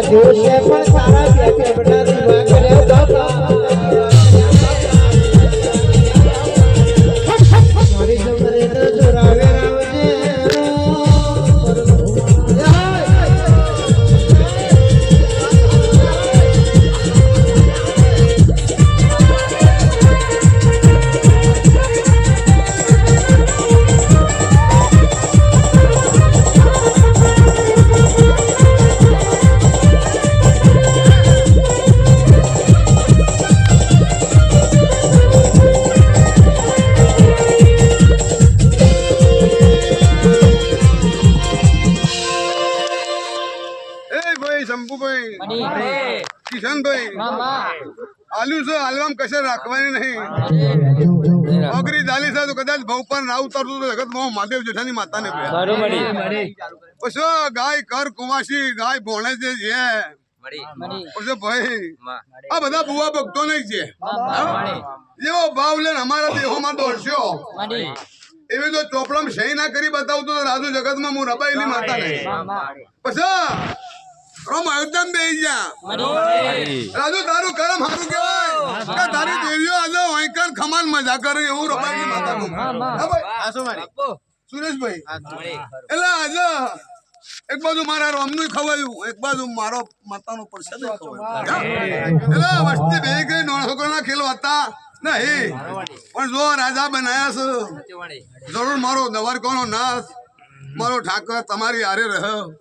જોશે પણ તારા બેટે બના દીવા કર્યા બાપા મારી જમરે તો જોરાવે રાવજે શંભુભાઈ કિશનભાઈ આલુ છે આલવામ કશે રાખવાની નહીં નોકરી ચાલી છે તો કદાચ ભાવ પર ના ઉતરતું તો જગત મહાદેવ જેઠાની માતાને પછી ગાય કર કુવાસી ગાય ભોણે જે છે પછી ભાઈ આ બધા બુવા ભક્તો નહીં છે જેવો ભાવ લઈને અમારા દેહોમાં દોડશો એવી તો ચોપડામાં સહી ના કરી બતાવતું તો રાજુ જગતમાં હું રબાયેલી માતા નહીં પછી રાજુ તારું કરમ સારું કેવાય તારી દેવીઓ આજે વૈકર ખમાન મજા કરે એવું રબાઈ માતાનું સુરેશભાઈ એટલે આજે એક બાજુ મારા રોમનું ખવાયું એક બાજુ મારો માતાનો પ્રસાદ એટલે વસ્તી બે ગઈ નોળખોના ખેલ હતા નહીં પણ જો રાજા બનાયા છે જરૂર મારો દવારકોનો નાથ મારો ઠાકર તમારી હારે રહ્યો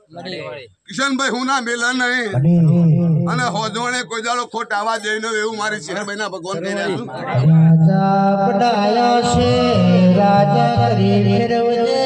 કિશનભાઈ હું ના મેલા નહીં અને હોજવણે કોઈ દાડો ખોટ આવા જઈને એવું મારી શહેરભાઈ ના ભગવાન કહી રહ્યા છું રાજા કરી ફેરવજે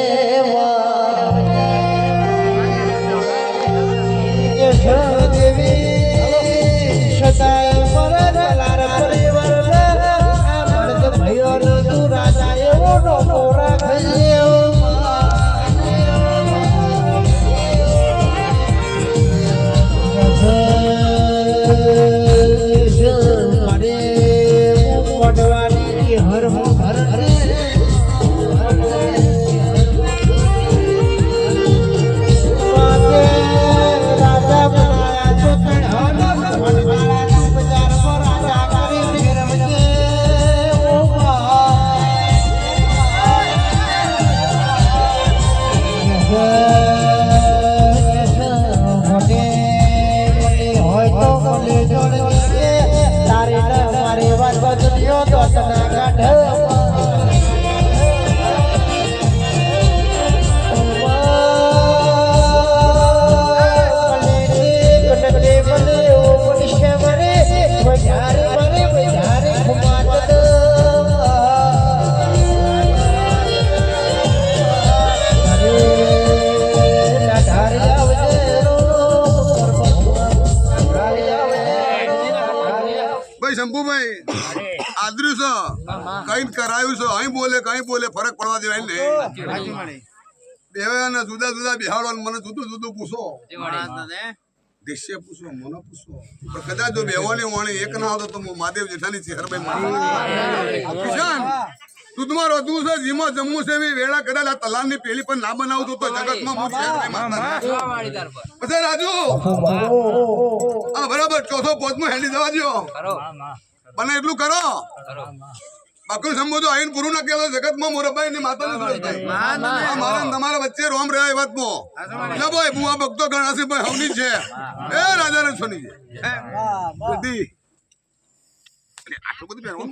શંભુભાઈ આદર્યું છે કઈ કરાયું છે અહીં બોલે ફરક પડવા દેવાય નહીં બે જુદા જુદા બિહાડો મને જુદું જુદું પૂછો દેશ્ય પૂછો મને પૂછો પણ કદાચ જો બેવાની વાણી એક ના આવતો તો હું મહાદેવ જેઠાની શહેરભાઈ કિશન તું તમારો તું છે જીમો જમ્મુ છે એવી વેળા કદાચ આ તલાન ની પેલી પણ ના બનાવતો તો જગતમાં હું પછી રાજુ હા બરાબર ચોથો પોચમાં હેડી જવા દો બને એટલું કરો બાકી સંબોધો આઈન પૂરું ના કેલો જગતમાં મોરબાઈ ની માતાને મારા તમારા વચ્ચે રોમ રહ્યા એ વાતમાં એટલે ભાઈ બુઆ ભક્તો ગણાસી ભાઈ હવની છે એ રાજા ને છોની છે આટલું બધું